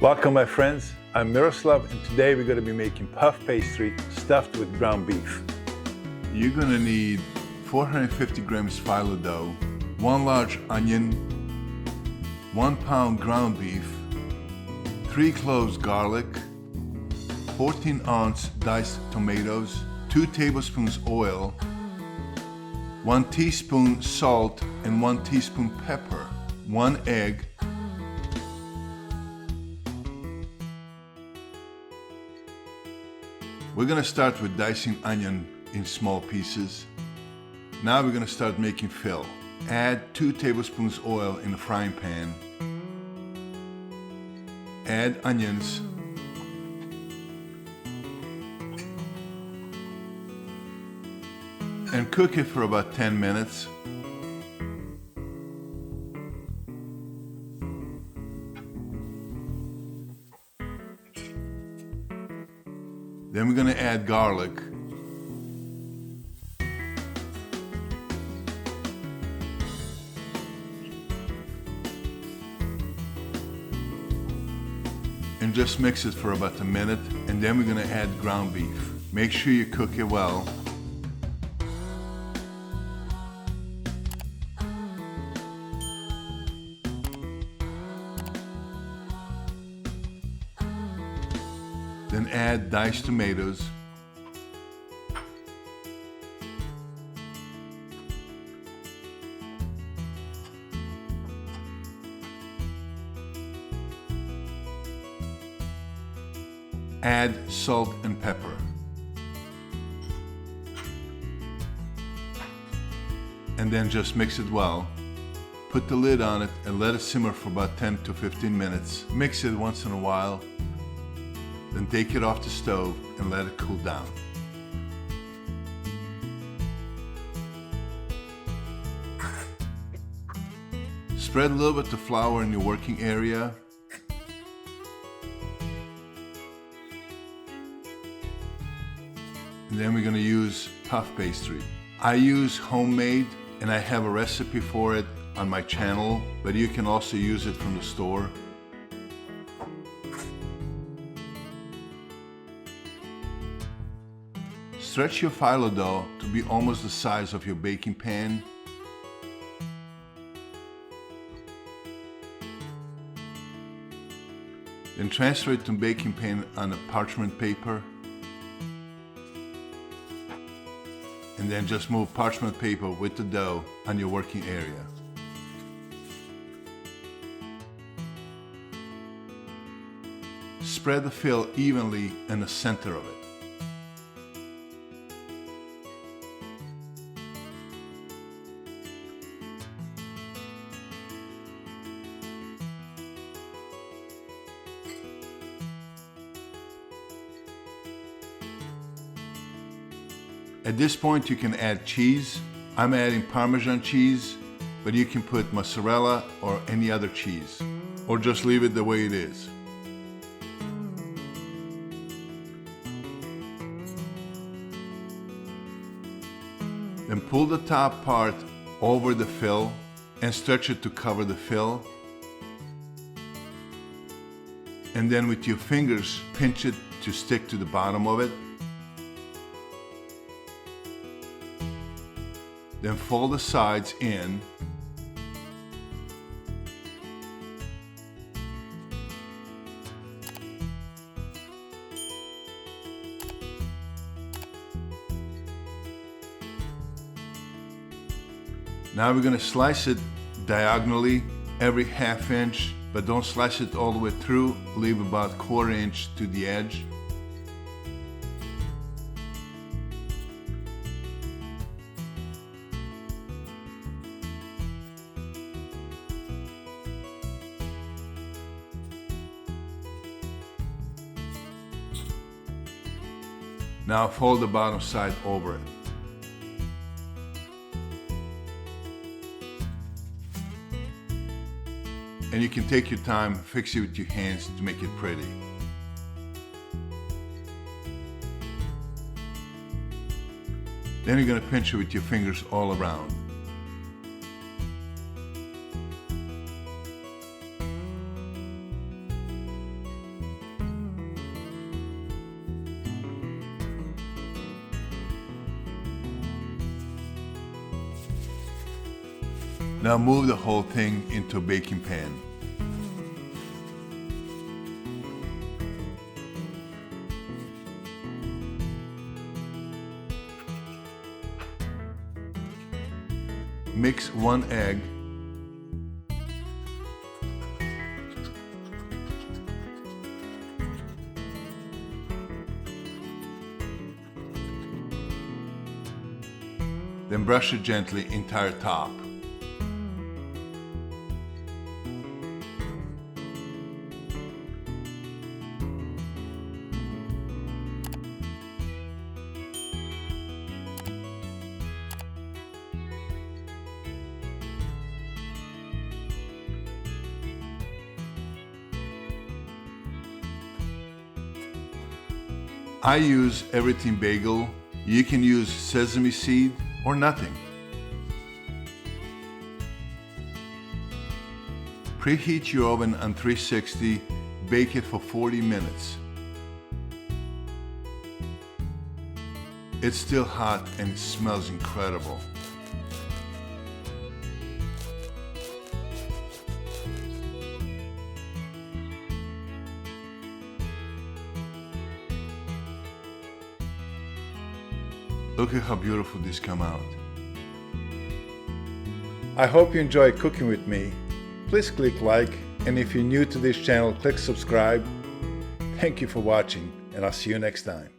Welcome my friends, I'm Miroslav and today we're going to be making puff pastry stuffed with ground beef. You're going to need 450 grams phyllo dough, 1 large onion, 1 pound ground beef, 3 cloves garlic, 14-ounce diced tomatoes, 2 tablespoons oil, 1 teaspoon salt and 1 teaspoon pepper, 1 egg, we're going to start with dicing onion in small pieces. Now we're going to start making fill. Add 2 tablespoons oil in a frying pan. Add onions. And cook it for about 10 minutes. Then we're going to add garlic. And just mix it for about a minute, and then we're going to add ground beef. Make sure you cook it well. Then add diced tomatoes. Add salt and pepper. And then just mix it well. Put the lid on it and let it simmer for about 10 to 15 minutes. Mix it once in a while. Then take it off the stove and let it cool down. Spread a little bit of flour in your working area. And then we're going to use puff pastry. I use homemade and I have a recipe for it on my channel, but you can also use it from the store. Stretch your phyllo dough to be almost the size of your baking pan. Then transfer it to baking pan on a parchment paper. And then just move parchment paper with the dough on your working area. Spread the fill evenly in the center of it. At this point you can add cheese. I'm adding Parmesan cheese, but you can put mozzarella or any other cheese, or just leave it the way it is. Then pull the top part over the fill and stretch it to cover the fill. And then with your fingers pinch it to stick to the bottom of it. Then fold the sides in. Now we're going to slice it diagonally every ½ inch, but don't slice it all the way through. Leave about 1/4 inch to the edge. Now fold the bottom side over it. And you can take your time, fix it with your hands to make it pretty. Then you're going to pinch it with your fingers all around. Now move the whole thing into a baking pan. Mix 1 egg, then brush it gently entire top. I use everything bagel. You can use sesame seed or nothing. Preheat your oven on 360, bake it for 40 minutes. It's still hot and it smells incredible. Look at how beautiful this come out. I hope you enjoy cooking with me. Please click like, and if you're new to this channel, click subscribe. Thank you for watching, and I'll see you next time.